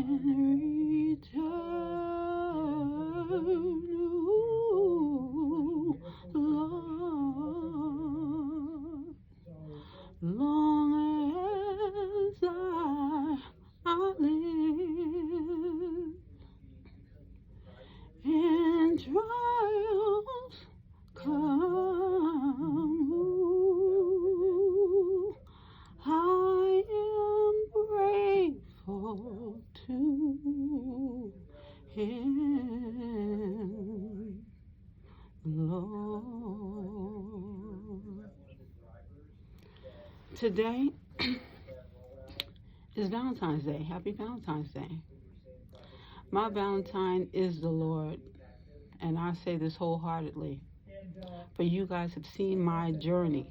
ooh, Lord, long as I live, and trials come, ooh, I am grateful to Him, Lord. Today is Valentine's Day. Happy Valentine's Day. My Valentine is the Lord, and I say this wholeheartedly. But you guys have seen my journey.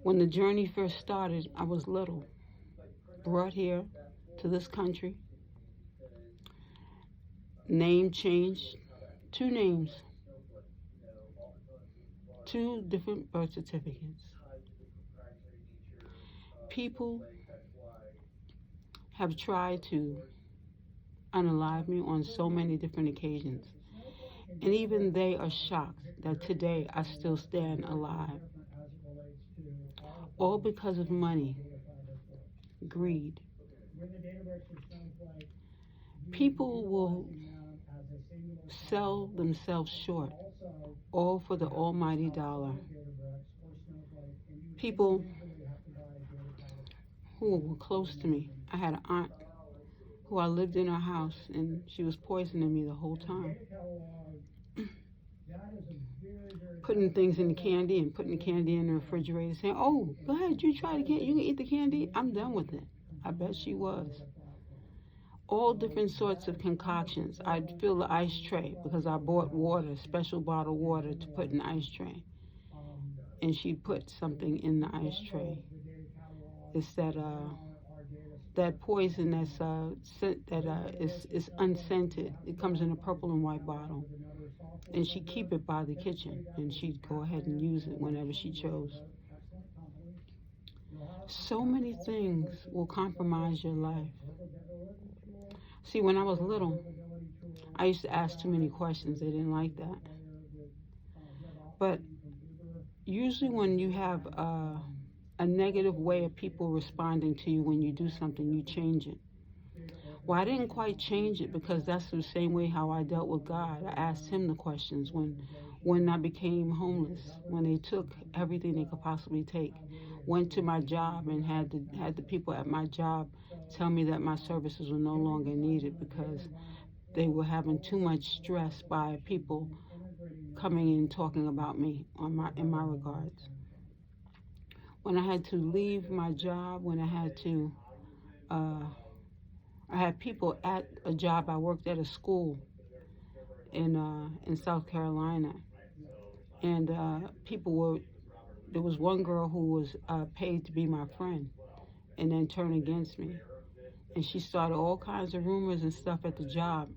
When the journey first started, I was little, brought here to this country, name changed, 2 names, 2 different birth certificates. People have tried to unalive me on so many different occasions, and even they are shocked that today I still stand alive. All because of money, greed. People will sell themselves short, all for the almighty dollar. People who were close to me. I had an aunt who I lived in her house, and she was poisoning me the whole time. Putting things in the candy and putting the candy in the refrigerator, saying, oh, go ahead, you try the candy, you can eat the candy. I'm done with it. I bet she was. All different sorts of concoctions. I'd fill the ice tray because I bought water, special bottled water to put in the ice tray. And she put something in the ice tray. It's that poison that's is unscented. It comes in a purple and white bottle. And she'd keep it by the kitchen, and she'd go ahead and use it whenever she chose. So many things will compromise your life. See, when I was little, I used to ask too many questions. They didn't like that. But usually when you have a negative way of people responding to you when you do something, you change it. Well, I didn't quite change it because that's the same way how I dealt with God. I asked Him the questions when I became homeless, when they took everything they could possibly take. Went to my job and had the people at my job tell me that my services were no longer needed because they were having too much stress by people coming in talking about me in my regards. When I had to leave my job, when I had to, I had people at a job. I worked at a school in South Carolina, and there was one girl who was paid to be my friend, and then turned against me, and she started all kinds of rumors and stuff at the job,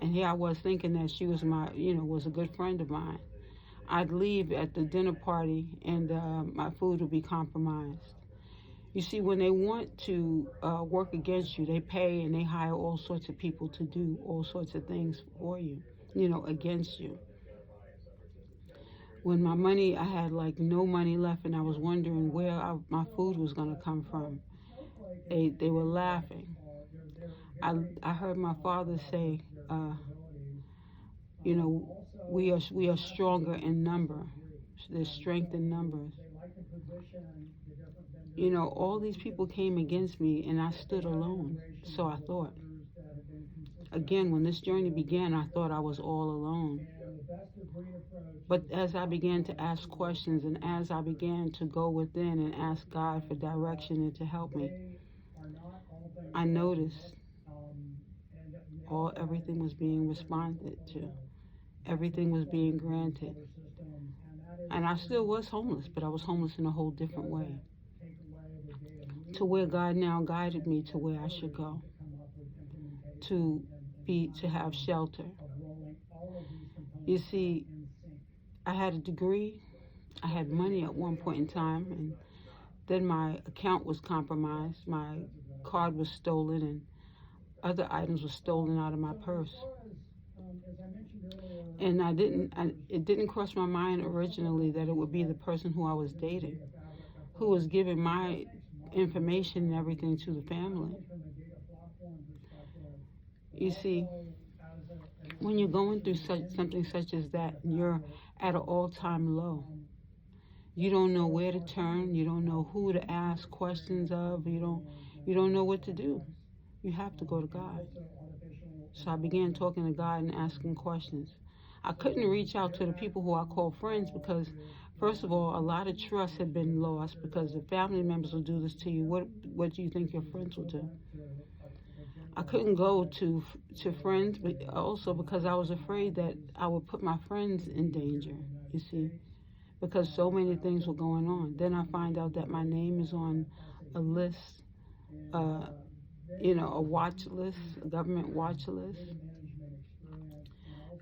and here I was thinking that she was was a good friend of mine. I'd leave at the dinner party, and my food would be compromised. You see, when they want to work against you, they pay and they hire all sorts of people to do all sorts of things for you, against you. When I had like no money left, and I was wondering where my food was going to come from. They were laughing. I heard my father say, we are stronger in number. There's strength in numbers. All these people came against me, and I stood alone. So I thought. Again, when this journey began, I thought I was all alone. But as I began to ask questions, and as I began to go within and ask God for direction and to help me, I noticed everything was being responded to. Everything was being granted. And I still was homeless, but I was homeless in a whole different way. To where God now guided me to where I should go. To have shelter. You see, I had a degree, I had money at one point in time, and then my account was compromised, my card was stolen, and other items were stolen out of my purse. And it didn't cross my mind originally that it would be the person who I was dating, who was giving my information and everything to the family. You see, when you're going through something such as that, you're at an all-time low. You don't know where to turn. You don't know who to ask questions of. You don't know what to do. You have to go to God. So I began talking to God and asking questions. I couldn't reach out to the people who I call friends because, first of all, a lot of trust had been lost because the family members will do this to you. What do you think your friends will do? I couldn't go to friends, but also because I was afraid that I would put my friends in danger, you see, because so many things were going on. Then I find out that my name is on a list, a watch list, a government watch list.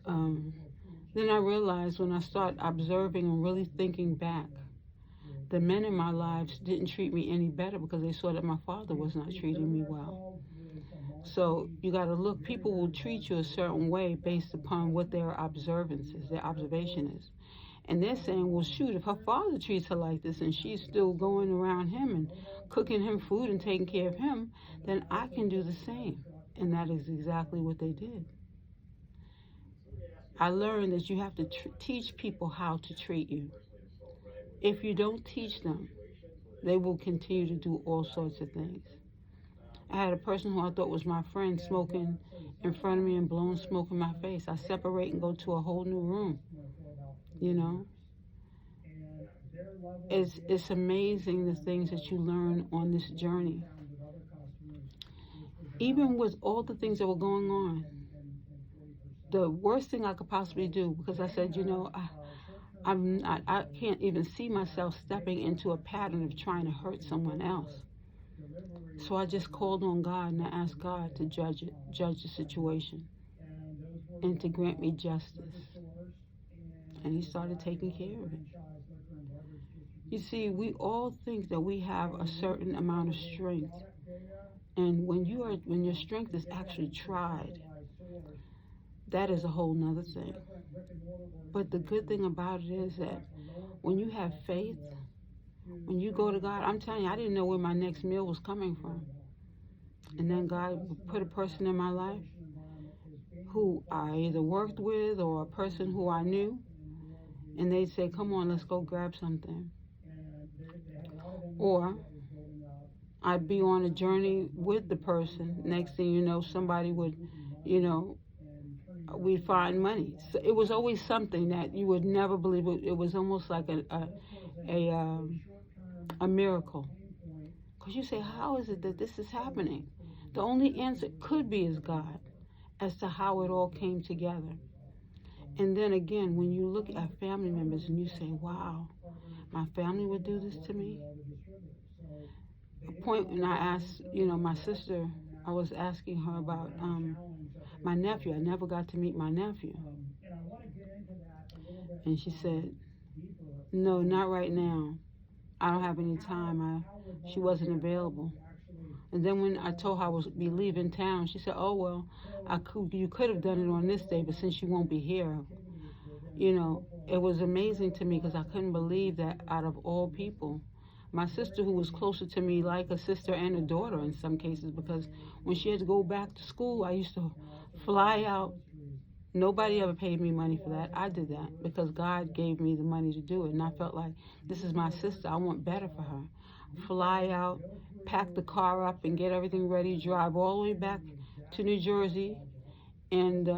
Then I realized when I start observing and really thinking back, the men in my lives didn't treat me any better because they saw that my father was not treating me well. So you got to look, people will treat you a certain way based upon what their observation is. And they're saying, well, shoot, if her father treats her like this and she's still going around him and cooking him food and taking care of him, then I can do the same. And that is exactly what they did. I learned that you have to teach people how to treat you. If you don't teach them, they will continue to do all sorts of things. I had a person who I thought was my friend smoking in front of me and blowing smoke in my face. I separate and go to a whole new room, you know. It's amazing the things that you learn on this journey. Even with all the things that were going on, the worst thing I could possibly do, because I said, I can't even see myself stepping into a pattern of trying to hurt someone else. So I just called on God and I asked God to judge the situation and to grant me justice. And He started taking care of it. You see, we all think that we have a certain amount of strength. And when your strength is actually tried, that is a whole nother thing. But the good thing about it is that when you have faith, when you go to God, I'm telling you, I didn't know where my next meal was coming from. And then God put a person in my life who I either worked with or a person who I knew, and they'd say, come on, let's go grab something. Or I'd be on a journey with the person. Next thing you know, somebody would, we'd find money. So it was always something that you would never believe. It was almost like a miracle. Because you say, how is it that this is happening? The only answer could be is God as to how it all came together. And then again, when you look at family members and you say, wow, my family would do this to me. A point when I asked, my sister, I was asking her about my nephew. I never got to meet my nephew. And she said, no, not right now. I don't have any time. She wasn't available. And then when I told her I was be leaving town, she said, oh, well, you could have done it on this day, but since you won't be here, it was amazing to me because I couldn't believe that out of all people, my sister, who was closer to me like a sister and a daughter in some cases, because when she had to go back to school, I used to fly out. Nobody ever paid me money for that. I did that because God gave me the money to do it. And I felt like, this is my sister. I want better for her. Fly out, pack the car up and get everything ready, drive all the way back to New Jersey and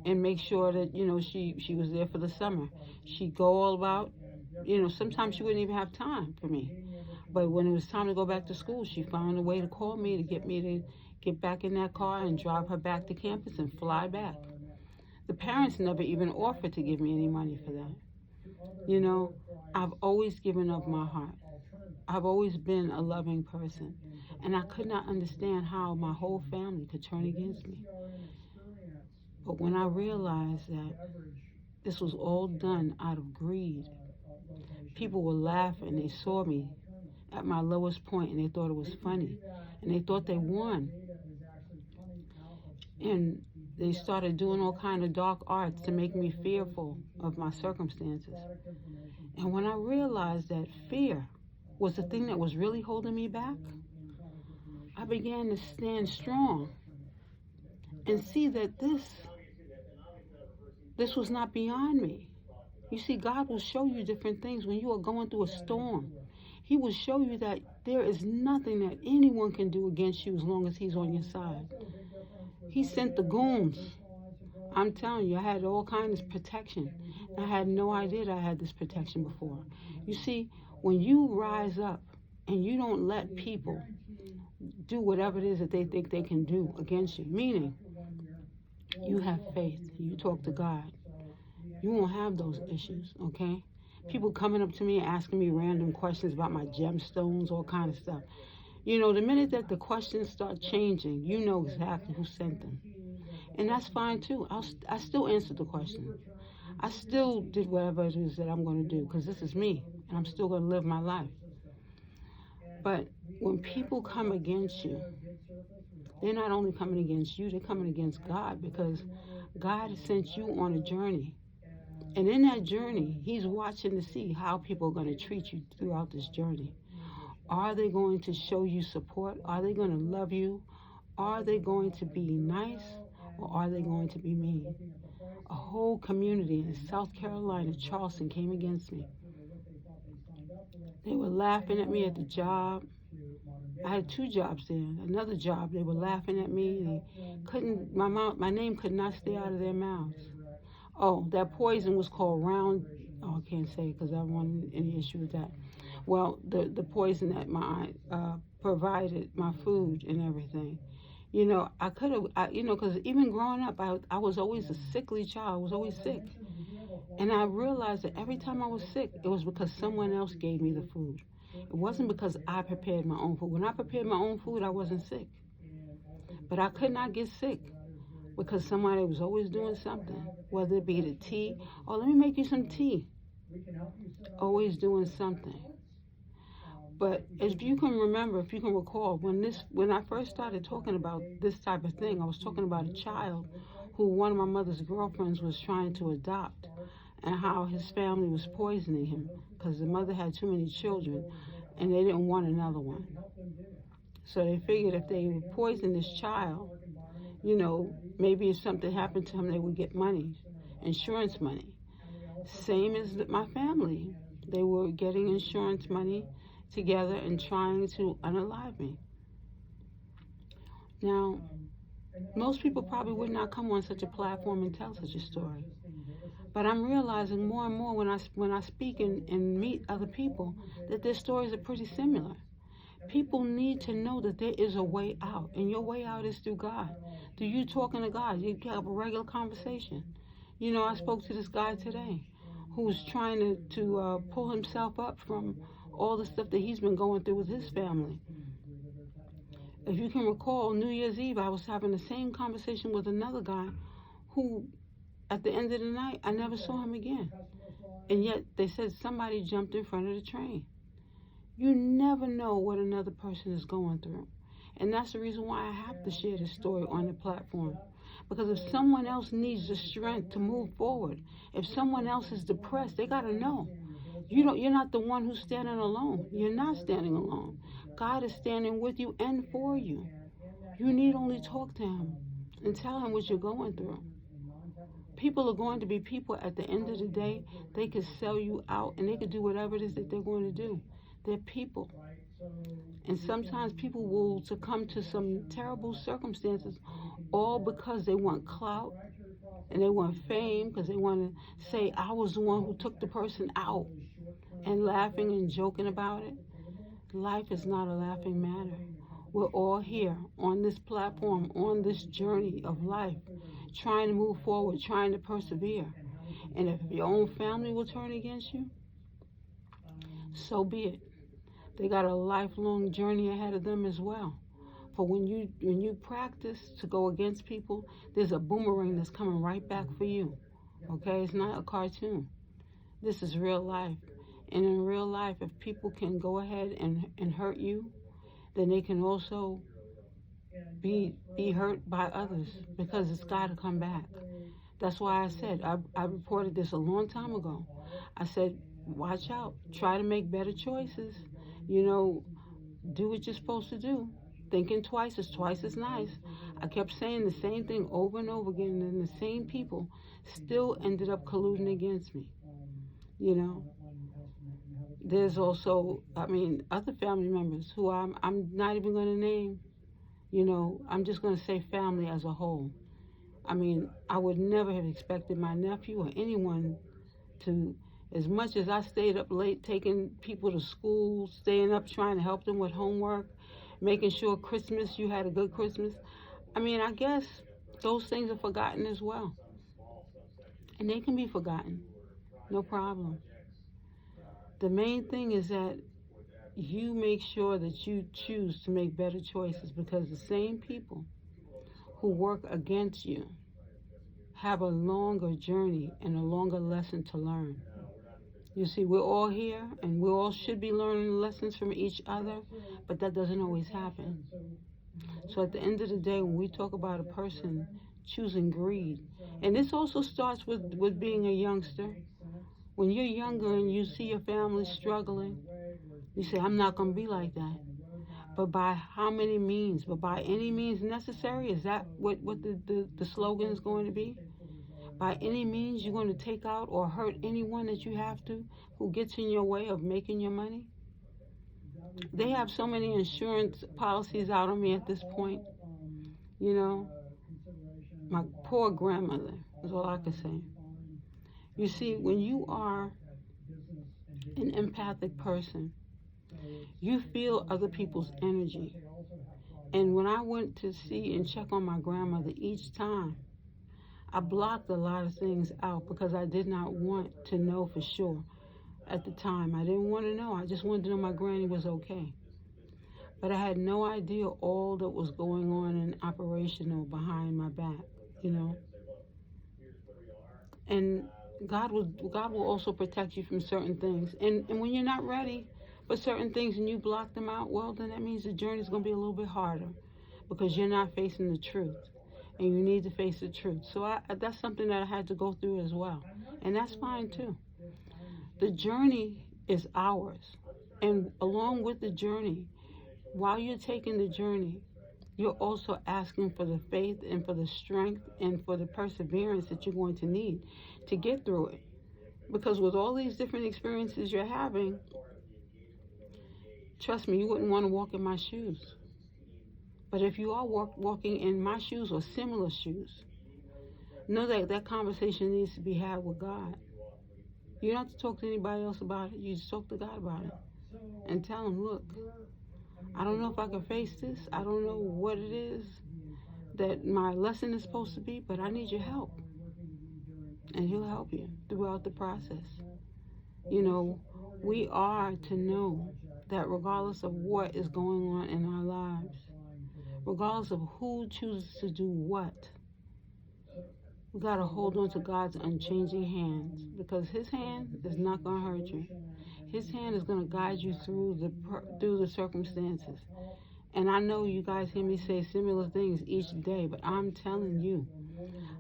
make sure that, she was there for the summer. She'd go all about, sometimes she wouldn't even have time for me. But when it was time to go back to school, she found a way to call me to get back in that car and drive her back to campus and fly back. The parents never even offered to give me any money for that. I've always given of my heart. I've always been a loving person. And I could not understand how my whole family could turn against me. But when I realized that this was all done out of greed, people were laughing. They saw me at my lowest point and they thought it was funny. And they thought they won. And they started doing all kind of dark arts to make me fearful of my circumstances. And when I realized that fear was the thing that was really holding me back, I began to stand strong and see that this was not beyond me. You see, God will show you different things when you are going through a storm. He will show you that there is nothing that anyone can do against you as long as He's on your side. He sent the goons. I'm telling you, I had all kinds of protection. I had no idea that I had this protection before. You see, when you rise up and you don't let people do whatever it is that they think they can do against you, meaning you have faith, you talk to God, you won't have those issues, okay? People coming up to me asking me random questions about my gemstones, all kind of stuff. You know, the minute that the questions start changing, you know exactly who sent them. And that's fine too. I still answered the question. I still did whatever it is that I'm going to do, because this is me, and I'm still going to live my life. But when people come against you, they're not only coming against you, they're coming against God, because God has sent you on a journey. And in that journey, He's watching to see how people are going to treat you throughout this journey. Are they going to show you support? Are they going to love you? Are they going to be nice? Or are they going to be mean? A whole community in South Carolina, Charleston, came against me. They were laughing at me at the job. I had 2 jobs there. Another job, they were laughing at me. They couldn't. My name could not stay out of their mouths. Oh, that poison was called round. Oh, I can't say because I don't want any issue with that. Well, the poison that my provided my food and everything. You know, I could have, because even growing up, I was always a sickly child. I was always sick. And I realized that every time I was sick, it was because someone else gave me the food. It wasn't because I prepared my own food. When I prepared my own food, I wasn't sick. But I could not get sick because somebody was always doing something, whether it be the tea. Oh, let me make you some tea. Always doing something. But if you can remember, if you can recall, when I first started talking about this type of thing, I was talking about a child who one of my mother's girlfriends was trying to adopt, and how his family was poisoning him because the mother had too many children and they didn't want another one. So they figured if they would poison this child, maybe if something happened to him, they would get money, insurance money. Same as my family. They were getting insurance money together and trying to unalive me. Now, most people probably would not come on such a platform and tell such a story. But I'm realizing more and more when I speak and meet other people that their stories are pretty similar. People need to know that there is a way out, and your way out is through God. Through you talking to God, you have a regular conversation. I spoke to this guy today who's trying to pull himself up from all the stuff that he's been going through with his family. If you can recall, New Year's Eve, I was having the same conversation with another guy who, at the end of the night, I never saw him again. And yet they said somebody jumped in front of the train. You never know what another person is going through. And that's the reason why I have to share this story on the platform. Because if someone else needs the strength to move forward, if someone else is depressed, they got to know. You're not the one who's standing alone. You're not standing alone. God is standing with you and for you. You need only talk to Him and tell Him what you're going through. People are going to be people at the end of the day. They could sell you out and they could do whatever it is that they're going to do. They're people. And sometimes people will succumb to some terrible circumstances all because they want clout and they want fame, because they want to say, I was the one who took the person out, and laughing and joking about it. Life is not a laughing matter. We're all here on this platform, on this journey of life, trying to move forward, trying to persevere. And if your own family will turn against you, so be it. They got a lifelong journey ahead of them as well. For when you practice to go against people, there's a boomerang that's coming right back for you. Okay? It's not a cartoon. This is real life. And in real life, if people can go ahead and hurt you, then they can also be hurt by others, because it's got to come back. That's why I said, I reported this a long time ago. I said, watch out, try to make better choices. You know, do what you're supposed to do. Thinking twice is twice as nice. I kept saying the same thing over and over again, and the same people still ended up colluding against me. You know, there's also, other family members who I'm not even going to name. You know, I'm just going to say family as a whole. I would never have expected my nephew or anyone to, as much as I stayed up late taking people to school, staying up trying to help them with homework, making sure Christmas, you had a good Christmas. I guess those things are forgotten as well. And they can be forgotten, no problem. The main thing is that you make sure that you choose to make better choices, because the same people who work against you have a longer journey and a longer lesson to learn. You see, we're all here and we all should be learning lessons from each other, but that doesn't always happen. So at the end of the day, when we talk about a person choosing greed, and this also starts with being a youngster. When you're younger and you see your family struggling, you say, I'm not going to be like that. But by how many means? But by any means necessary? Is that what the slogan is going to be? By any means you're going to take out or hurt anyone that you have to, who gets in your way of making your money? They have so many insurance policies out on me at this point. You know, my poor grandmother is all I can say. You see, when you are an empathic person, you feel other people's energy. And when I went to see and check on my grandmother each time, I blocked a lot of things out because I did not want to know for sure at the time. I didn't want to know. I just wanted to know my granny was okay. But I had no idea all that was going on and operational behind my back, you know. And God will also protect you from certain things. And when you're not ready for certain things and you block them out, well, then that means the journey's going to be a little bit harder, because you're not facing the truth. And you need to face the truth. So that's something that I had to go through as well. And that's fine too. The journey is ours. And along with the journey, while you're taking the journey, you're also asking for the faith and for the strength and for the perseverance that you're going to need to get through it. Because with all these different experiences you're having, trust me, you wouldn't want to walk in my shoes. But if you are walking in my shoes or similar shoes, know that that conversation needs to be had with God. You don't have to talk to anybody else about it. You just talk to God about it. And tell him, look, I don't know if I can face this. I don't know what it is that my lesson is supposed to be, but I need your help. And he'll help you throughout the process. You know, we are to know that regardless of what is going on in our lives, regardless of who chooses to do what, we got to hold on to God's unchanging hands, because his hand is not going to hurt you. His hand is going to guide you through the circumstances. And I know you guys hear me say similar things each day, but I'm telling you,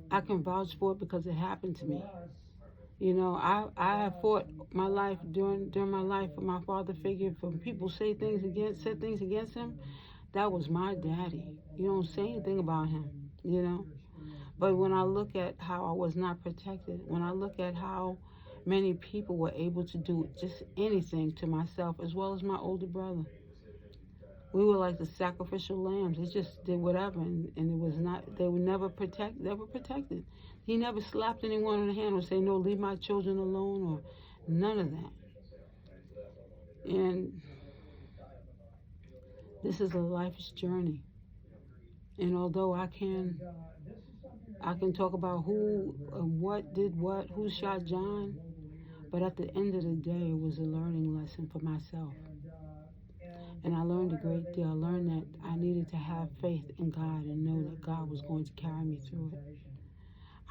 I can vouch for it because it happened to me. You know, I have fought my life during my life for my father figure. When people said things against him, that was my daddy. You don't say anything about him, you know. But when I look at how I was not protected, when I look at how many people were able to do just anything to myself as well as my older brother, we were like the sacrificial lambs. They just did whatever, and it was not. They were never protected. He never slapped anyone on the hand or say, "No, leave my children alone," or none of that. And this is a life's journey. And although I can talk about who and what did what, who shot John, but at the end of the day, it was a learning lesson for myself. And I learned a great deal. I learned that I needed to have faith in God and know that God was going to carry me through it.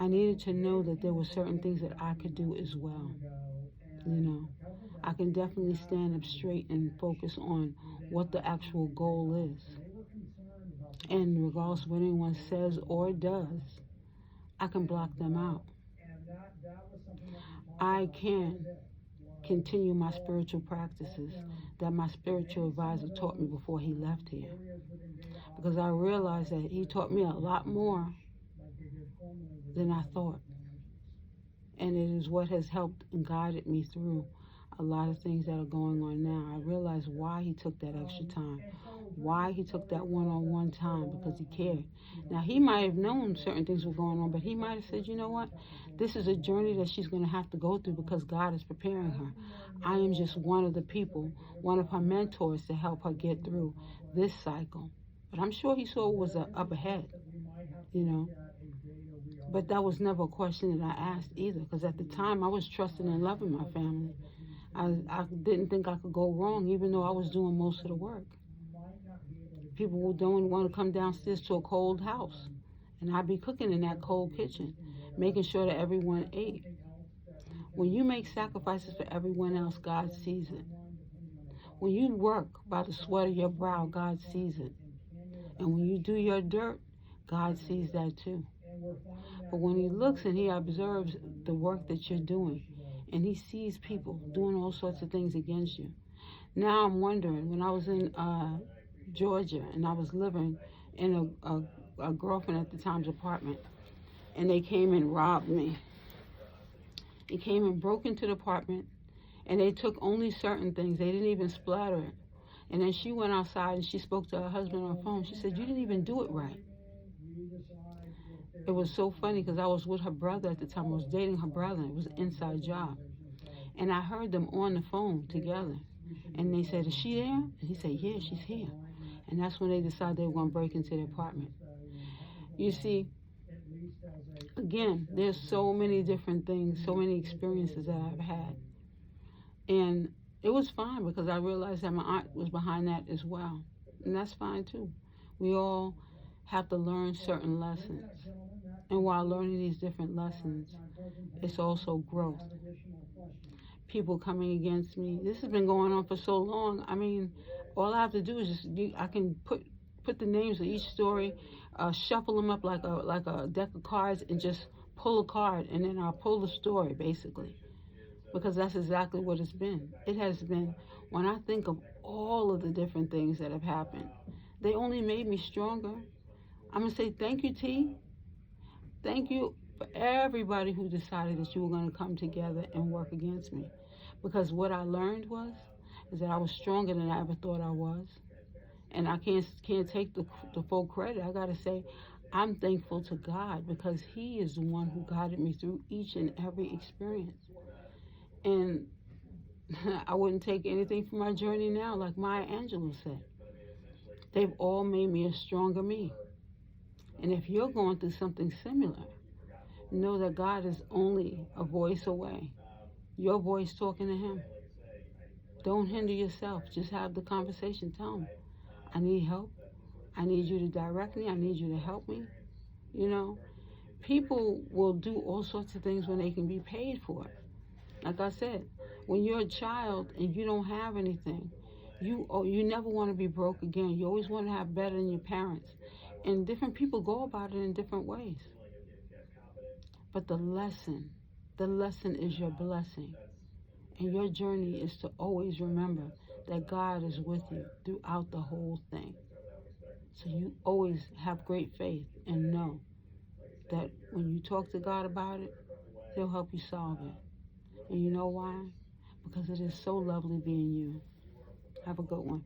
I needed to know that there were certain things that I could do as well. You know, I can definitely stand up straight and focus on what the actual goal is. And regardless of what anyone says or does, I can block them out. I can continue my spiritual practices that my spiritual advisor taught me before he left here. Because I realized that he taught me a lot more than I thought. And it is what has helped and guided me through a lot of things that are going on now. I realized why he took that extra time, why he took that one-on-one time, because he cared. Now, he might have known certain things were going on, but he might have said, you know what, this is a journey that she's going to have to go through because God is preparing her. I am just one of the people, one of her mentors to help her get through this cycle. But I'm sure he saw what was up ahead, you know. But that was never a question that I asked either, because at the time I was trusting and loving my family. I didn't think I could go wrong, even though I was doing most of the work. People don't want to come downstairs to a cold house, and I'd be cooking in that cold kitchen, making sure that everyone ate. When you make sacrifices for everyone else, God sees it. When you work by the sweat of your brow, God sees it. And when you do your dirt, God sees that too. But when he looks and he observes the work that you're doing, and he sees people doing all sorts of things against you. Now I'm wondering, when I was in Georgia and I was living in a girlfriend at the time's apartment, and they came and robbed me. They came and broke into the apartment, and they took only certain things. They didn't even splatter it. And then she went outside and she spoke to her husband on the phone. She said, you didn't even do it right. It was so funny because I was with her brother at the time. I was dating her brother. It was an inside job. And I heard them on the phone together. And they said, is she there? And he said, yeah, she's here. And that's when they decided they were going to break into the apartment. You see, again, there's so many different things, so many experiences that I've had. And it was fine because I realized that my aunt was behind that as well. And that's fine too. We all have to learn certain lessons. And while learning these different lessons, it's also growth. People coming against me. This has been going on for so long. I mean, all I have to do is I can put the names of each story, shuffle them up like a deck of cards, and just pull a card, and then I'll pull the story, basically. Because that's exactly what it's been. It has been, when I think of all of the different things that have happened, they only made me stronger. I'm going to say thank you, T. Thank you for everybody who decided that you were going to come together and work against me. Because what I learned is that I was stronger than I ever thought I was. And I can't take the full credit. I got to say, I'm thankful to God because he is the one who guided me through each and every experience. And I wouldn't take anything from my journey now, like Maya Angelou said. They've all made me a stronger me. And if you're going through something similar, know that God is only a voice away. Your voice talking to him. Don't hinder yourself. Just have the conversation. Tell him, I need help. I need you to direct me. I need you to help me. You know, people will do all sorts of things when they can be paid for it. Like I said, when you're a child and you don't have anything, you never want to be broke again. You always want to have better than your parents. And different people go about it in different ways. But the lesson is your blessing. And your journey is to always remember that God is with you throughout the whole thing. So you always have great faith and know that when you talk to God about it, he'll help you solve it. And you know why? Because it is so lovely being you. Have a good one.